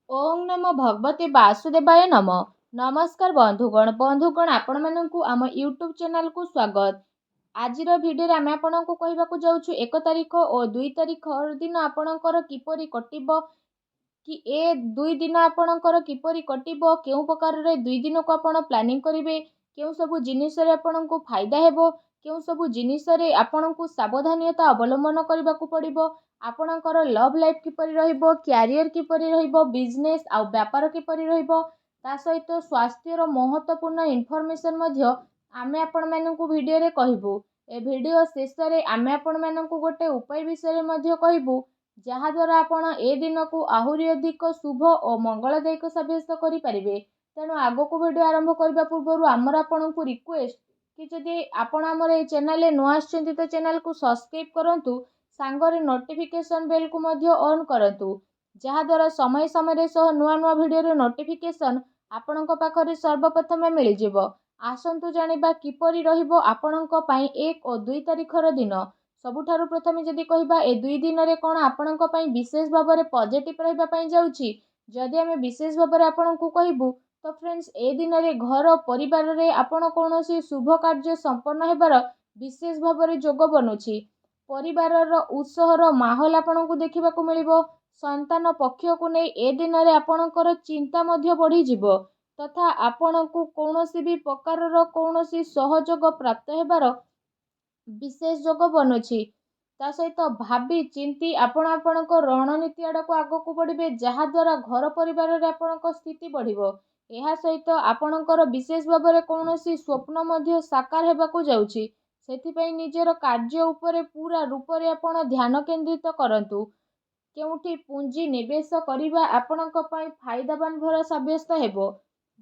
ओं नमो भगवते वासुदेवाय नम। नमस्कार बंधुगण आपण मानकु आम यूट्यूब चैनल को स्वागत। आजिर भिडियो आम आपको कहवाक जाऊँ 1 तारिख और 2 तारिख दिन आपणकर किपरि कटिब कि ए 2 दिन आपणकर किपरि कटिब केउ प्रकार रे 2 दिन को आपण प्लानिंग करिवे केउ सब जिनिस रे आपणको फायदा हेबो केउ सब जिनिस रे आपणको सावधानता अवलंबन करबाकू पड़िबो आपणकर लव लाइफ किपरि रहिबो कैरियर किपरि रहिबो बिजनेस आ व्यापार किपरि रहिबो ता सहित स्वास्थ्य रो महत्वपूर्ण इन्फॉर्मेशन मध्य आमे आपण मानकू वीडियो रे कहबू। ए वीडियो शेष रे आमे आपण मानकू गोटे उपाय विषय मध्य कहबू जहाद्वारा आपण ए दिन को आहुरी अधिक शुभ और मंगलदायक सब्यस्त करें। तेणु आग को वीडियो आरंभ करने पूर्व आमर आपण को रिक्वेस्ट कि जदि आपण आमर ए चैनल नुआ आछंती तो चैनल को सब्सक्राइब करंतु सांगरे नोटिफिकेशन बेल को मध्य ऑन करंतु जहाद्वारा समय समय सह नुआ नुआ वीडियो रे नोटिफिकेशन आपणक पाखरे सर्वप्रथम मिल जिवो। आसंतु जानिबा किपरि रहिबो आपणक पई 1 और 2 तारिखर दिन। सबुठारु प्रथमे जदि कहिबा ए 2 दिन रे कोन आपणक पई विशेष भाव में पॉजिटिव रहिबा पई जाउची जदि आमे विशेष भाव में आपणकू कहबू तो फ्रेंड्स ए दिन रे घर परिवार रे आपण कोनोसी शुभ कार्य संपन्न हेबार विशेष भाव में जोग बनुची। परिवार रो उत्साहर माहौल आपणकू देखिबाकू मिलिबो। संतान पक्ष को नहीं ए दिन रे आपणकर चिंता मध्य बढ़ी जिवो तथा आपणकू कोनोसी भी प्रकार रो कोनोसी सहयोग प्राप्त हेबार विशेष जोग बनुची। ता सहित भावी चिंती आपण आपणक रणनीति आड़क आगक बढ़े जहाद्वारा घर परिवार रे आपणक स्थिति बढ़िबो। एहा सहित आपणकर विशेष भाव में कौनसी स्वप्न मध्य साकार हेबाकू जाउची सेथिपई निजर कार्य उपरे पूरा रूप रे आपण ध्यान केंद्रित करंतु। केउठी पूंजी निवेश करिबा आपणक पई फायदावान भर साब्यस्त हेबो।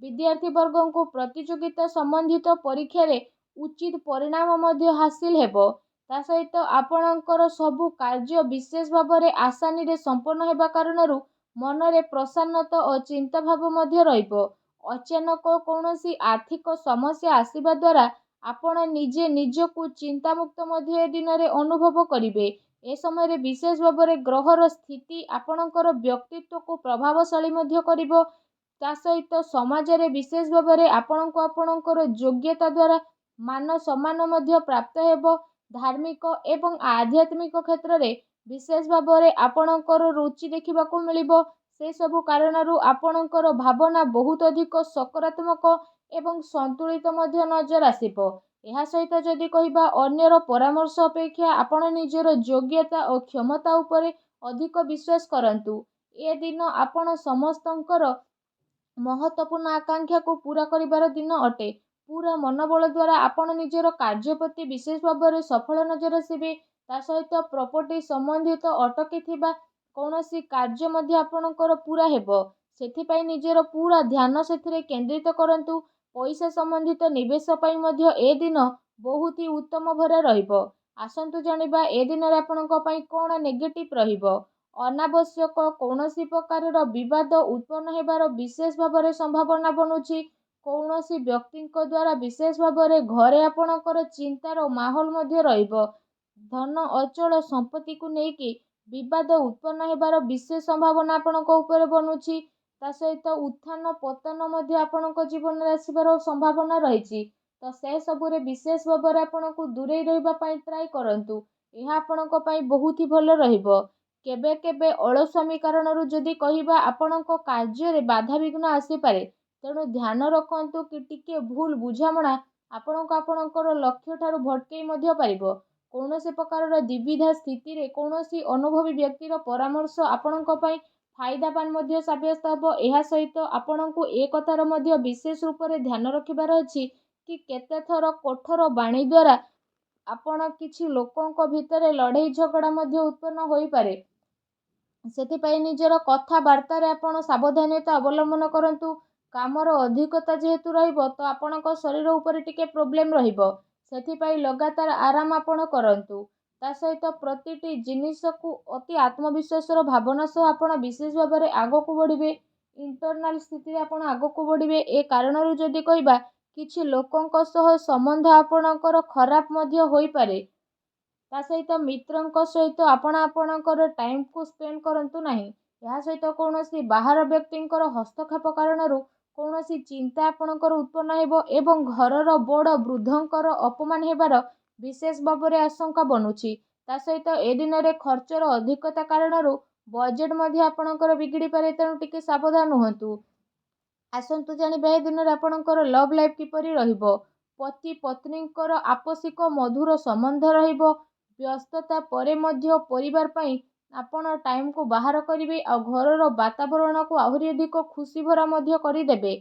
विद्यार्थी वर्गों को प्रतियोगिता संबंधित परीक्षा रे उचित परिणाम मध्य हासिल हेबो। ता सहित आपणकर सबु कार्य विशेष भाव में आसानी रे संपन्न हेबा कारणरू मनरे प्रसन्नता और चिंता भाव मध्य रहिबो। अचानक कौनसी आर्थिक समस्या आसीबा द्वारा आपण निजे निजकू चिंतामुक्त मध्य ए दिन रे अनुभव करिवे। ए समय रे विशेष भाव में ग्रहर स्थिति आपणकर व्यक्तित्व को प्रभावशाली मध्य करिवो। ता सहित समाज रे विशेष भाव में आपणको आपणकर योग्यता द्वारा मान सम्मान मध्य प्राप्त हेबो। धार्मिक एवं आध्यात्मिक क्षेत्र रे विशेष भाव में आपणकर रुचि देखिबाकू मिलिबो। से सबु कारणरू आपणकर भावना बहुत अधिक सकारात्मक एवं संतुलित मध्य नजर आसिबो। एहा सहित जदि कहिबा अन्यर परामर्श अपेक्षा आपण निजर योग्यता और क्षमता उपरे अधिक विश्वास करंतु। ए दिन आपण समस्तंकर महत्वपूर्ण आकांक्षा को पूरा करिबार दिन अटे। पूरा मनोबल द्वारा आपण निजर कार्य प्रति विशेष भाव में सफल नजर आसिबे। ता सहित प्रॉपर्टी संबंधित अटकी थिबा कौनसी कार्य मध्य आपणकर पूरा हेबो सेथिपई निजर पूरा ध्यान सेथिरे केंद्रित करंतु। पैसा संबंधित निवेश पई मध्य ए दिन बहुत ही उत्तम भरा रहिबो। आसंतु जानिबा ए दिन रे आपणक पई कोन नेगेटिव रहिबो। अनावश्यक कौनसी प्रकार विवाद उत्पन्न हेबार विशेष भाव में संभावना बनुची। कौनसी व्यक्ति द्वारा विशेष भाव में घरे आपणकर चिंतार माहौल मध्य रहिबो। धन अचल संपत्ति को लेकिन विवाद उत्पन्न हेबार विशेष संभावना आपणक ऊपर बनुची। ता सहित उत्थान पतन मध्य आपणक जीवन रे आसिबार संभावना रहिची। तो से सबुरे विशेष भाव में आपणको दूरे रहिबा पई ट्राई करंतु। एहा आपणक पई बहुत ही भल रहिबो। केबे केबे अलस्वामी कारणरू जदि कहिबा आपणक कार्य रे बाधा विघ्न आसी पारे तेणु ध्यान रखंतु कि टिके भूल बुझामणा आपणक आपणकर लक्ष्य ठारू भटकई मध्य पारिबो। कौनसी प्रकार द्विविधा स्थिति रे कौनसी अनुभवी व्यक्तिर परामर्श आपणक पई फायदावान मध्य साब्यस्त हेबो। एहा सहित आपणको ए कथार मध्य विशेष रूप से ध्यान रखिबार अछि कि केते थर कठोर बाणी द्वारा आपण किछि लोकंक भितरे लड़ाई झगड़ा मध्य उत्पन्न होई पारे। सेथिपई निजर कथबार्ता रे आपण सावधानता अवलंबन करंतु। कामर अधिकता जेहेतु रहिबो तो आपणक शरीर उपरे टिके प्रोब्लेम रहिबो सेथिपई लगातार आराम आपण करंतु। ता सहित प्रतिटी जिनिस को अति आत्मविश्वास भावना सह आपण विशेष भाव में आगक बढ़िबे। इंटरनाल स्थिति आपण आगक बढ़िबे। ए कारणरू जदि कहिबा किछि लोकंक सह संबंध आपणकर खराब मध्य होई पारे। ता सहित मित्रंक सहित आपण आपणकर टाइम को स्पेंड करंतु नाही। ଏହା ସହିତ କୌଣସି ବାହାର ବ୍ୟକ୍ତିଙ୍କର ହସ୍ତକ୍ଷେପ କାରଣରୁ କୌଣସି ଚିନ୍ତା ଆପଣଙ୍କର ଉତ୍ପନ୍ନ ହେବ ଏବଂ ଘରର ବଡ଼ ବୃଦ୍ଧଙ୍କର ଅପମାନ ହେବାର ବିଶେଷ ଭାବରେ ଆଶଙ୍କା ବନୁଛି। ତା ସହିତ ଏ ଦିନରେ ଖର୍ଚ୍ଚର ଅଧିକତା କାରଣରୁ ବଜେଟ୍ ମଧ୍ୟ ଆପଣଙ୍କର ବିଗିଡ଼ି ପାରେ, ତେଣୁ ଟିକେ ସାବଧାନ ହୁଅନ୍ତୁ। ଆସନ୍ତୁ ଜାଣିବା ଏ ଦିନରେ ଆପଣଙ୍କର ଲଭ୍ ଲାଇଫ୍ କିପରି ରହିବ। ପତି ପତ୍ନୀଙ୍କର ଆପୋଷିକ ମଧୁର ସମ୍ବନ୍ଧ ରହିବ। ବ୍ୟସ୍ତତା ପରେ ମଧ୍ୟ ପରିବାର ପାଇଁ ଆପଣ ଟାଇମ୍କୁ ବାହାର କରିବେ ଆଉ ଘରର ବାତାବରଣକୁ ଆହୁରି ଅଧିକ ଖୁସି ଭରା ମଧ୍ୟ କରିଦେବେ।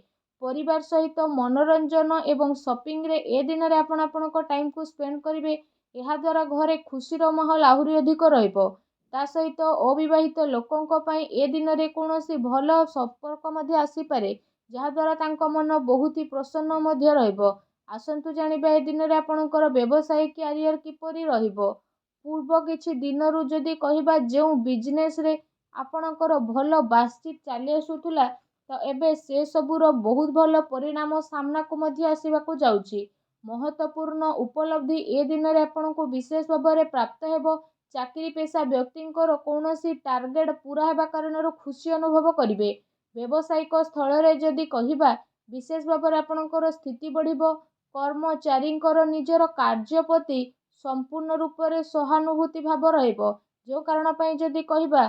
ପରିବାର ସହିତ ମନୋରଞ୍ଜନ ଏବଂ ସପିଂରେ ଏ ଦିନରେ ଆପଣ ଆପଣଙ୍କ ଟାଇମ୍କୁ ସ୍ପେଣ୍ଡ କରିବେ। ଏହାଦ୍ୱାରା ଘରେ ଖୁସିର ମାହୋଲ ଆହୁରି ଅଧିକ ରହିବ। ତା ସହିତ ଅବିବାହିତ ଲୋକଙ୍କ ପାଇଁ ଏ ଦିନରେ କୌଣସି ଭଲ ସମ୍ପର୍କ ମଧ୍ୟ ଆସିପାରେ, ଯାହାଦ୍ୱାରା ତାଙ୍କ ମନ ବହୁତ ପ୍ରସନ୍ନ ମଧ୍ୟ ରହିବ। ଆସନ୍ତୁ ଜାଣିବା ଏ ଦିନରେ ଆପଣଙ୍କର ବ୍ୟବସାୟ କ୍ୟାରିୟର କିପରି ରହିବ। ପୂର୍ବ କିଛି ଦିନରୁ ଯଦି କହିବା ଯେଉଁ ବିଜନେସରେ ଆପଣଙ୍କର ଭଲ ବାତଚିତ ଚାଲି ଆସୁଥିଲା, ତ ଏବେ ସେସବୁର ବହୁତ ଭଲ ପରିଣାମ ସାମ୍ନାକୁ ମଧ୍ୟ ଆସିବାକୁ ଯାଉଛି। ମହତ୍ତ୍ୱପୂର୍ଣ୍ଣ ଉପଲବ୍ଧି ଏ ଦିନରେ ଆପଣଙ୍କୁ ବିଶେଷ ଭାବରେ ପ୍ରାପ୍ତ ହେବ। ଚାକିରି ପେଶା ବ୍ୟକ୍ତିଙ୍କର କୌଣସି ଟାର୍ଗେଟ ପୂରା ହେବା କାରଣରୁ ଖୁସି ଅନୁଭବ କରିବେ। ବ୍ୟବସାୟିକ ସ୍ଥଳରେ ଯଦି କହିବା, ବିଶେଷ ଭାବରେ ଆପଣଙ୍କର ସ୍ଥିତି ବଢ଼ିବ। କର୍ମଚାରୀଙ୍କର ନିଜର କାର୍ଯ୍ୟ ପ୍ରତି ସମ୍ପୂର୍ଣ୍ଣ ରୂପରେ ସହାନୁଭୂତି ଭାବ ରହିବ। ଯେଉଁ କାରଣ ପାଇଁ ଯଦି କହିବା,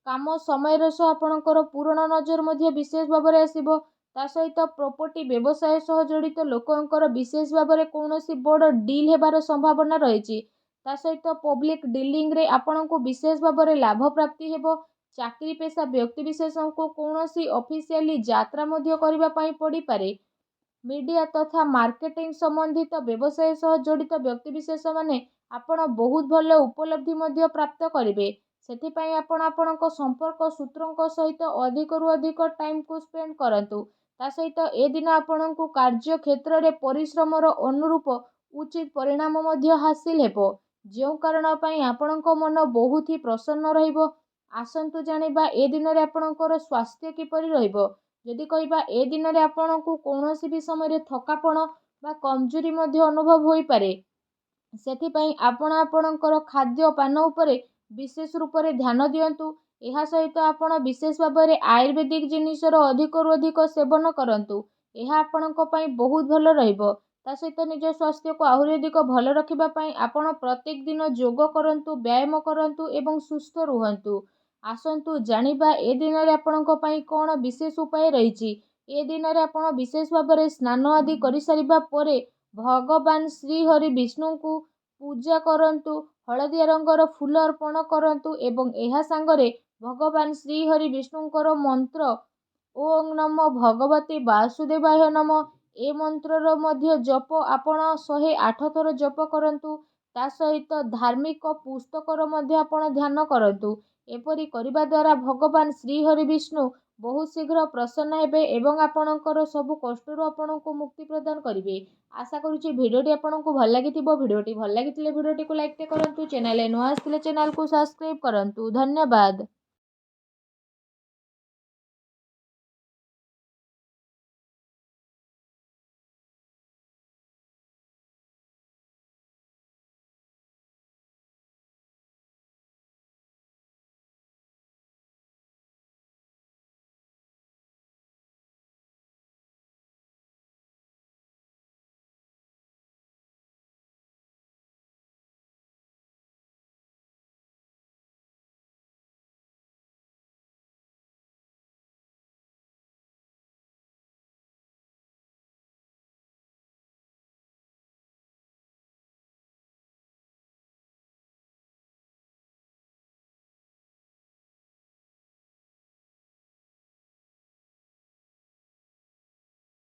କାମ ସମୟର ସହ ଆପଣଙ୍କର ପୂରଣ ନଜର ମଧ୍ୟ ବିଶେଷ ଭାବରେ ଆସିବ। ତା ସହିତ ପ୍ରପର୍ଟି ବ୍ୟବସାୟ ସହ ଜଡ଼ିତ ଲୋକଙ୍କର ବିଶେଷ ଭାବରେ କୌଣସି ବଡ଼ ଡିଲ୍ ହେବାର ସମ୍ଭାବନା ରହିଛି। ତା ସହିତ ପବ୍ଲିକ୍ ଡିଲିଂରେ ଆପଣଙ୍କୁ ବିଶେଷ ଭାବରେ ଲାଭ ପ୍ରାପ୍ତି ହେବ। ଚାକିରି ପେଶା ବ୍ୟକ୍ତିବିଶେଷଙ୍କୁ କୌଣସି ଅଫିସିଆଲି ଯାତ୍ରା ମଧ୍ୟ କରିବା ପାଇଁ ପଡ଼ିପାରେ। ମିଡ଼ିଆ ତଥା ମାର୍କେଟିଂ ସମ୍ବନ୍ଧିତ ବ୍ୟବସାୟ ସହ ଜଡ଼ିତ ବ୍ୟକ୍ତିବିଶେଷମାନେ ଆପଣ ବହୁତ ଭଲ ଉପଲବ୍ଧି ମଧ୍ୟ ପ୍ରାପ୍ତ କରିବେ। ସେଥିପାଇଁ ଆପଣ ଆପଣଙ୍କ ସମ୍ପର୍କ ସୂତ୍ରଙ୍କ ସହିତ ଅଧିକରୁ ଅଧିକ ଟାଇମ୍କୁ ସ୍ପେଣ୍ଡ କରନ୍ତୁ। ତା ସହିତ ଏ ଦିନ ଆପଣଙ୍କୁ କାର୍ଯ୍ୟ କ୍ଷେତ୍ରରେ ପରିଶ୍ରମର ଅନୁରୂପ ଉଚିତ ପରିଣାମ ମଧ୍ୟ ହାସିଲ ହେବ, ଯେଉଁ କାରଣ ପାଇଁ ଆପଣଙ୍କ ମନ ବହୁତ ହି ପ୍ରସନ୍ନ ରହିବ। ଆସନ୍ତୁ ଜାଣିବା ଏ ଦିନରେ ଆପଣଙ୍କର ସ୍ୱାସ୍ଥ୍ୟ କିପରି ରହିବ। ଯଦି କହିବା ଏ ଦିନରେ ଆପଣଙ୍କୁ କୌଣସି ବି ସମୟରେ ଥକାପଣ ବା କମଜୋରି ମଧ୍ୟ ଅନୁଭବ ହୋଇପାରେ। ସେଥିପାଇଁ ଆପଣ ଆପଣଙ୍କର ଖାଦ୍ୟପାନ ଉପରେ ବିଶେଷ ରୂପରେ ଧ୍ୟାନ ଦିଅନ୍ତୁ। ଏହା ସହିତ ଆପଣ ବିଶେଷ ଭାବରେ ଆୟୁର୍ବେଦିକ ଜିନିଷର ଅଧିକରୁ ଅଧିକ ସେବନ କରନ୍ତୁ। ଏହା ଆପଣଙ୍କ ପାଇଁ ବହୁତ ଭଲ ରହିବ। ତା ସହିତ ନିଜ ସ୍ୱାସ୍ଥ୍ୟକୁ ଆହୁରି ଅଧିକ ଭଲ ରଖିବା ପାଇଁ ଆପଣ ପ୍ରତ୍ୟେକ ଦିନ ଯୋଗ କରନ୍ତୁ, ବ୍ୟାୟାମ କରନ୍ତୁ ଏବଂ ସୁସ୍ଥ ରୁହନ୍ତୁ। ଆସନ୍ତୁ ଜାଣିବା ଏ ଦିନରେ ଆପଣଙ୍କ ପାଇଁ କ'ଣ ବିଶେଷ ଉପାୟ ରହିଛି। ଏ ଦିନରେ ଆପଣ ବିଶେଷ ଭାବରେ ସ୍ନାନ ଆଦି କରିସାରିବା ପରେ ଭଗବାନ ଶ୍ରୀହରି ବିଷ୍ଣୁଙ୍କୁ ପୂଜା କରନ୍ତୁ। ହଳଦିଆ ରଙ୍ଗର ଫୁଲ ଅର୍ପଣ କରନ୍ତୁ ଏବଂ ଏହା ସାଙ୍ଗରେ ଭଗବାନ ଶ୍ରୀହରି ବିଷ୍ଣୁଙ୍କର ମନ୍ତ୍ର ଓଂ ନମୋ ଭଗବତେ ବାସୁଦେବାୟ ନମଃ, ଏ ମନ୍ତ୍ରର ମଧ୍ୟ ଜପ ଆପଣ 108 ଥର ଜପ କରନ୍ତୁ। ତା ସହିତ ଧାର୍ମିକ ପୁସ୍ତକର ମଧ୍ୟ ଆପଣ ଧ୍ୟାନ କରନ୍ତୁ। ଏପରି କରିବା ଦ୍ୱାରା ଭଗବାନ ଶ୍ରୀହରି ବିଷ୍ଣୁ ବହୁତ ଶୀଘ୍ର ପ୍ରସନ୍ନ ହେବେ ଏବଂ ଆପଣଙ୍କର ସବୁ କଷ୍ଟରୁ ଆପଣଙ୍କୁ ମୁକ୍ତି ପ୍ରଦାନ କରିବେ। ଆଶା କରୁଛି ଭିଡ଼ିଓଟି ଆପଣଙ୍କୁ ଭଲ ଲାଗିଥିବ। ଭିଡ଼ିଓଟି ଭଲ ଲାଗିଥିଲେ ଭିଡ଼ିଓଟିକୁ ଲାଇକ୍ କରନ୍ତୁ। ଚ୍ୟାନେଲରେ ନୂଆ ଆସିଥିଲେ ଚ୍ୟାନେଲକୁ ସବସ୍କ୍ରାଇବ୍ କରନ୍ତୁ। ଧନ୍ୟବାଦ।